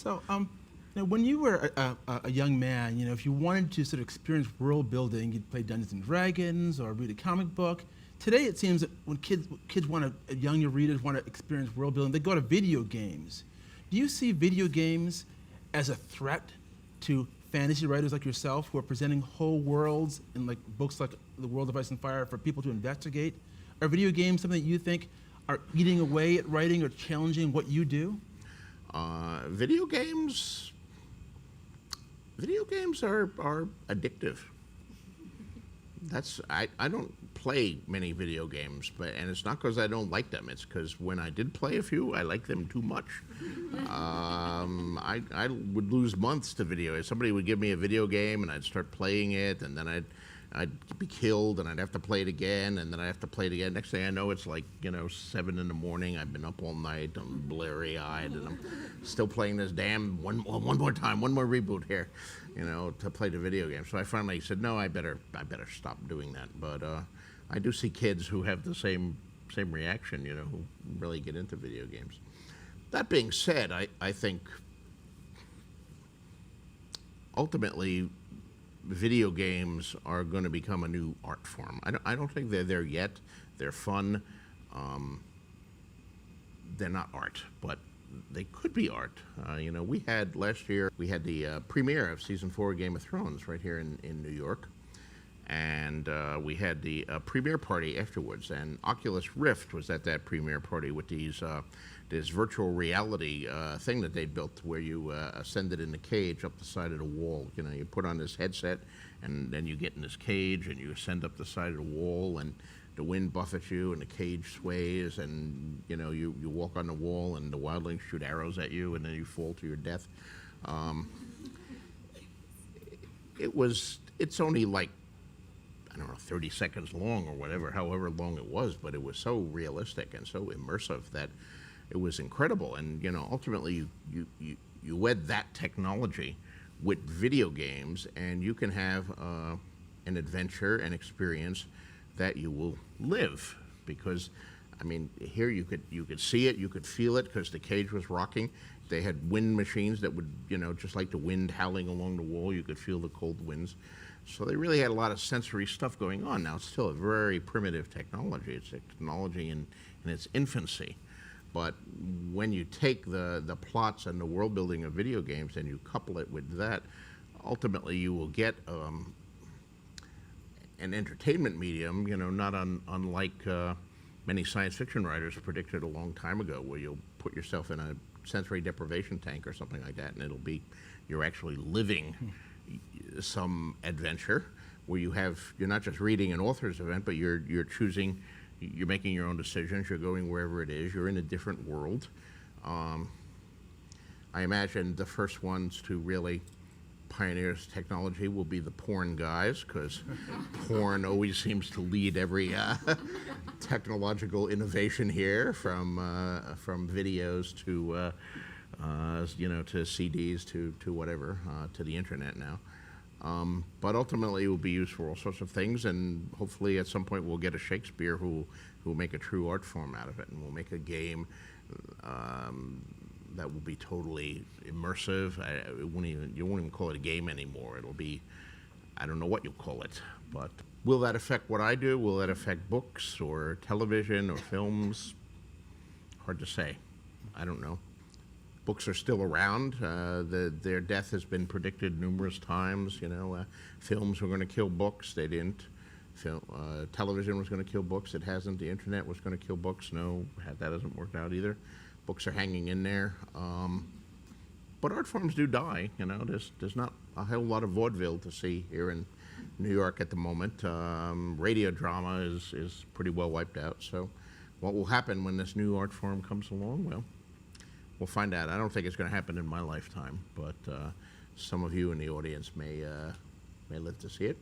So, now when you were a young man, if you wanted to sort of experience world building, you'd play Dungeons and Dragons or read a comic book. Today, it seems that when kids want to, younger readers want to experience world building, they go to video games. Do you see video games as a threat to fantasy writers like yourself who are presenting whole worlds in like books like The World of Ice and Fire for people to investigate? Are video games something that you think are eating away at writing or challenging what you do? Video games. Video games are addictive. I don't play many video games, and it's not because I don't like them. It's because when I did play a few, I liked them too much. I would lose months to video. Somebody would give me a video game, and I'd start playing it, and then I'd be killed, and I'd have to play it again, and then I'd have to play it again. Next thing I know, it's like 7 in the morning. I've been up all night. I'm blurry-eyed, and I'm still playing this damn one more time, one more reboot here, to play the video game. So I finally said, no, I better stop doing that. But I do see kids who have the same reaction, who really get into video games. That being said, I think ultimately video games are going to become a new art form. I don't think they're there yet. They're fun. They're not art, but they could be art. We had last year, we had the premiere of season 4 of Game of Thrones right here in New York. And we had the premiere party afterwards, and Oculus Rift was at that premiere party with this virtual reality thing that they built where you ascended in the cage up the side of the wall. You put on this headset, and then you get in this cage, and you ascend up the side of the wall, and the wind buffets you, and the cage sways, and you walk on the wall, and the wildlings shoot arrows at you, and then you fall to your death. It's only like, I don't know, 30 seconds long or whatever, however long it was, but it was so realistic and so immersive that it was incredible. And, ultimately you wed that technology with video games, and you can have an adventure, an experience that you will live. Because, here you could see it, you could feel it, because the cage was rocking. They had wind machines that would, just like the wind howling along the wall, you could feel the cold winds. So they really had a lot of sensory stuff going on. Now, it's still a very primitive technology. It's a technology in its infancy. But when you take the plots and the world building of video games and you couple it with that, ultimately you will get an entertainment medium, not unlike many science fiction writers predicted a long time ago, where you'll put yourself in a sensory deprivation tank or something like that, and you're actually living some adventure where you're not just reading an author's event, but you're choosing, you're making your own decisions, you're going wherever it is, you're in a different world. I imagine the first ones to really pioneer this technology will be the porn guys, because porn always seems to lead every technological innovation here, from videos to to CDs, to whatever, to the internet now. But ultimately it will be used for all sorts of things, and hopefully at some point we'll get a Shakespeare who will make a true art form out of it, and we'll make a game that will be totally immersive. You won't even call it a game anymore. It'll be, I don't know what you'll call it, but will that affect what I do? Will that affect books or television or films? Hard to say. I don't know. Books are still around. Their death has been predicted numerous times. Films were going to kill books. They didn't. Television was going to kill books. It hasn't. The internet was going to kill books. No, that hasn't worked out either. Books are hanging in there. But art forms do die. There's not a whole lot of vaudeville to see here in New York at the moment. Radio drama is pretty well wiped out. So what will happen when this new art form comes along? Well, we'll find out. I don't think it's going to happen in my lifetime, but some of you in the audience may live to see it.